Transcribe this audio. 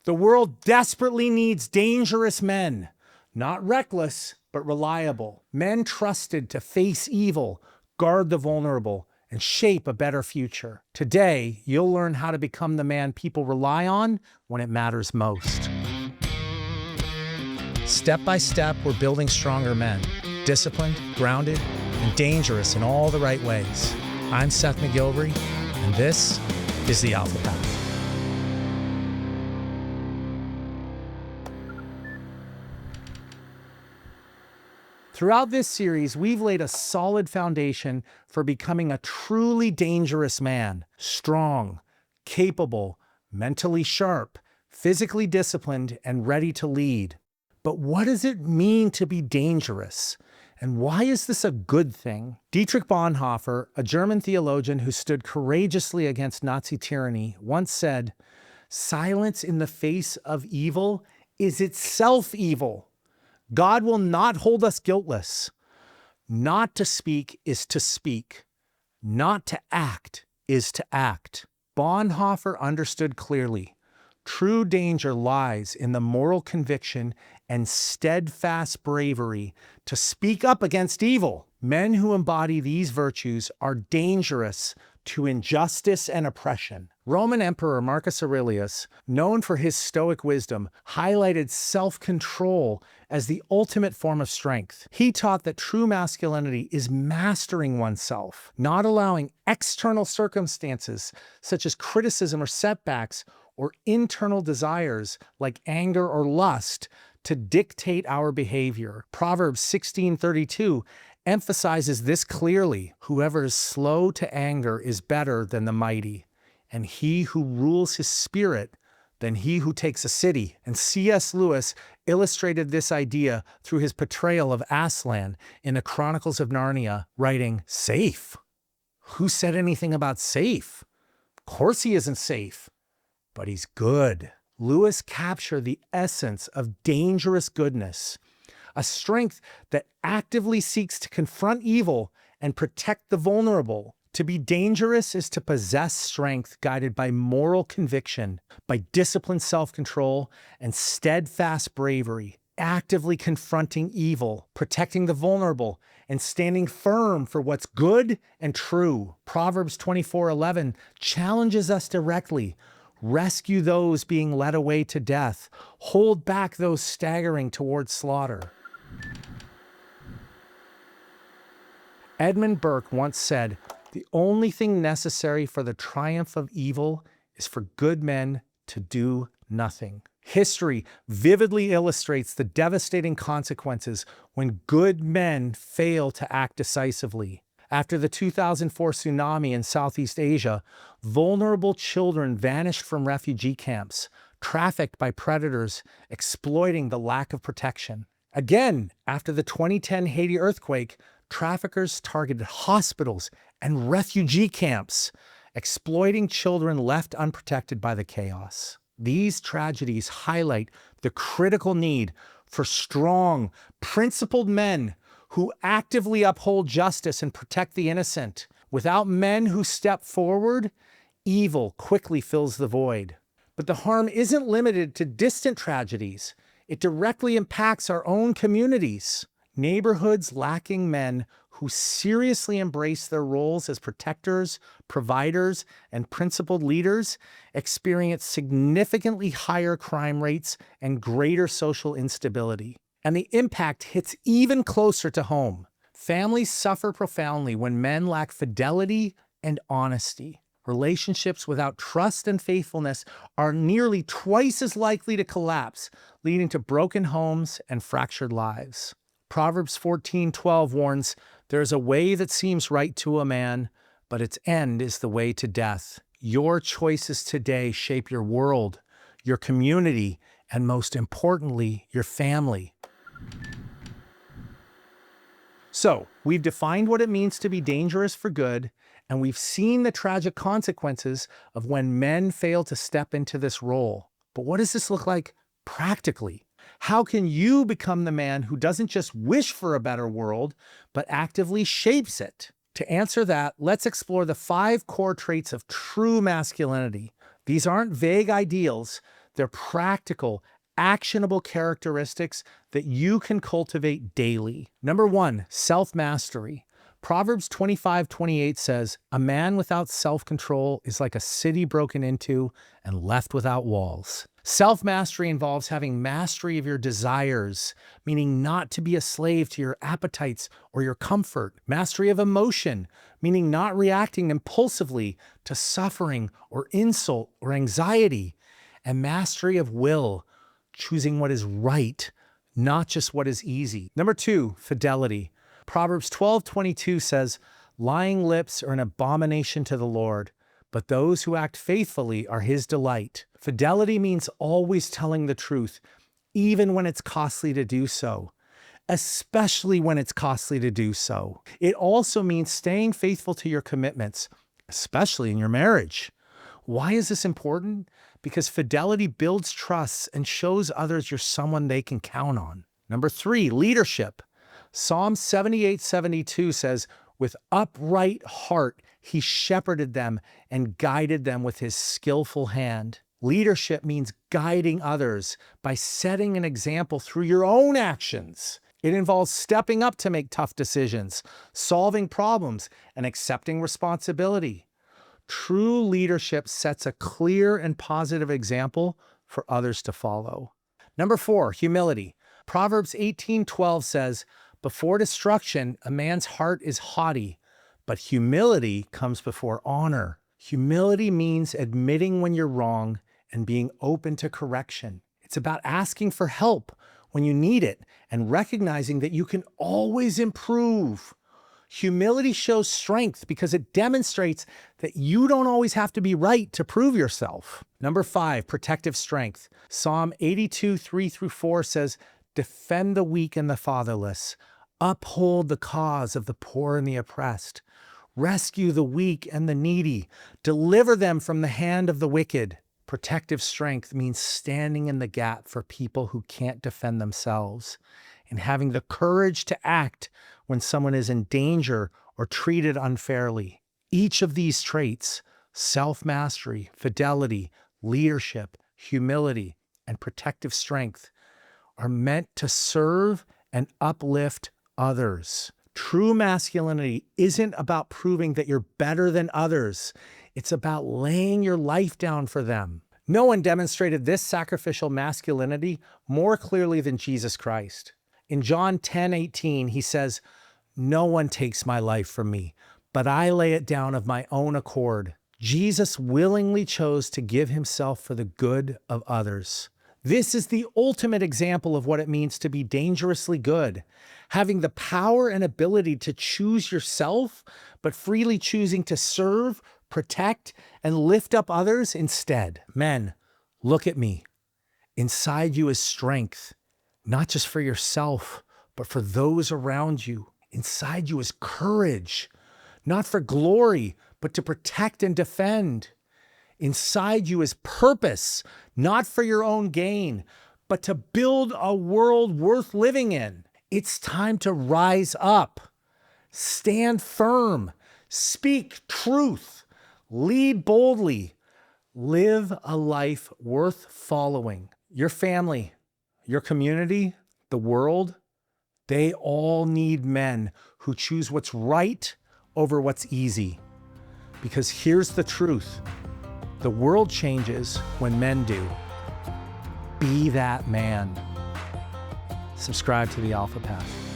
The world desperately needs dangerous men, not reckless, but reliable. Men trusted to face evil, guard the vulnerable, and shape a better future. Today, you'll learn how to become the man people rely on when it matters most. Step by step, we're building stronger men, disciplined, grounded, and dangerous in all the right ways. I'm Seth McGilvery, and this is the Alpha Path. Throughout this series, we've laid a solid foundation for becoming a truly dangerous man, strong, capable, mentally sharp, physically disciplined, and ready to lead. But what does it mean to be dangerous? And why is this a good thing? Dietrich Bonhoeffer, a German theologian who stood courageously against Nazi tyranny, once said, "Silence in the face of evil is itself evil. God will not hold us guiltless. Not to speak is to speak. Not to act is to act." Bonhoeffer understood clearly. True danger lies in the moral conviction and steadfast bravery to speak up against evil. Men who embody these virtues are dangerous to injustice and oppression. Roman Emperor Marcus Aurelius, known for his stoic wisdom, highlighted self-control as the ultimate form of strength. He taught that true masculinity is mastering oneself, not allowing external circumstances such as criticism or setbacks or internal desires like anger or lust to dictate our behavior. Proverbs 16:32 emphasizes this clearly. Whoever is slow to anger is better than the mighty, and he who rules his spirit than he who takes a city. And C.S. Lewis illustrated this idea through his portrayal of Aslan in the Chronicles of Narnia, writing, "Safe? Who said anything about safe? Of course he isn't safe, but he's good." Lewis captured the essence of dangerous goodness, a strength that actively seeks to confront evil and protect the vulnerable. To be dangerous is to possess strength guided by moral conviction, by disciplined self-control, and steadfast bravery, actively confronting evil, protecting the vulnerable, and standing firm for what's good and true. Proverbs 24:11 challenges us directly. Rescue those being led away to death. Hold back those staggering towards slaughter. Edmund Burke once said, "The only thing necessary for the triumph of evil is for good men to do nothing." History vividly illustrates the devastating consequences when good men fail to act decisively. After the 2004 tsunami in Southeast Asia, vulnerable children vanished from refugee camps, trafficked by predators, exploiting the lack of protection. Again, after the 2010 Haiti earthquake, traffickers targeted hospitals and refugee camps, exploiting children left unprotected by the chaos. These tragedies highlight the critical need for strong, principled men who actively uphold justice and protect the innocent. Without men who step forward, evil quickly fills the void. But the harm isn't limited to distant tragedies. It directly impacts our own communities. Neighborhoods lacking men who seriously embrace their roles as protectors, providers, and principled leaders experience significantly higher crime rates and greater social instability. And the impact hits even closer to home. Families suffer profoundly when men lack fidelity and honesty. Relationships without trust and faithfulness are nearly twice as likely to collapse, leading to broken homes and fractured lives. Proverbs 14:12 warns, "There is a way that seems right to a man, but its end is the way to death." Your choices today shape your world, your community, and most importantly, your family. So, we've defined what it means to be dangerous for good, and we've seen the tragic consequences of when men fail to step into this role. But what does this look like practically? How can you become the man who doesn't just wish for a better world, but actively shapes it? To answer that, let's explore the 5 core traits of true masculinity. These aren't vague ideals. They're practical, actionable characteristics that you can cultivate daily. Number 1, self-mastery. Proverbs 25:28 says, "A man without self-control is like a city broken into and left without walls." Self-mastery involves having mastery of your desires, meaning not to be a slave to your appetites or your comfort. Mastery of emotion, meaning not reacting impulsively to suffering or insult or anxiety. And mastery of will, choosing what is right, not just what is easy. Number 2, fidelity. Proverbs 12:22 says, "Lying lips are an abomination to the Lord, but those who act faithfully are his delight." Fidelity means always telling the truth, even when it's costly to do so, especially when it's costly to do so. It also means staying faithful to your commitments, especially in your marriage. Why is this important? Because fidelity builds trust and shows others you're someone they can count on. Number 3, leadership. Psalm 78:72 says, "With upright heart he shepherded them and guided them with his skillful hand." Leadership means guiding others by setting an example through your own actions. It involves stepping up to make tough decisions, solving problems, and accepting responsibility. True leadership sets a clear and positive example for others to follow. Number 4, humility. Proverbs 18:12 says, "Before destruction, a man's heart is haughty, but humility comes before honor." Humility means admitting when you're wrong and being open to correction. It's about asking for help when you need it and recognizing that you can always improve. Humility shows strength because it demonstrates that you don't always have to be right to prove yourself. Number 5, protective strength. Psalm 82:3-4 says, "Defend the weak and the fatherless. Uphold the cause of the poor and the oppressed. Rescue the weak and the needy. Deliver them from the hand of the wicked." Protective strength means standing in the gap for people who can't defend themselves and having the courage to act when someone is in danger or treated unfairly. Each of these traits, self-mastery, fidelity, leadership, humility, and protective strength, are meant to serve and uplift others. True masculinity isn't about proving that you're better than others. It's about laying your life down for them. No one demonstrated this sacrificial masculinity more clearly than Jesus Christ. In John 10:18, he says, "No one takes my life from me, but I lay it down of my own accord." Jesus willingly chose to give himself for the good of others. This is the ultimate example of what it means to be dangerously good, having the power and ability to choose yourself, but freely choosing to serve, protect, and lift up others instead. Men, look at me. Inside you is strength, not just for yourself, but for those around you. Inside you is courage, not for glory, but to protect and defend. Inside you is purpose, not for your own gain, but to build a world worth living in. It's time to rise up, stand firm, speak truth, lead boldly, live a life worth following. Your family, your community, the world, they all need men who choose what's right over what's easy. Because here's the truth. The world changes when men do. Be that man. Subscribe to the Alpha Path.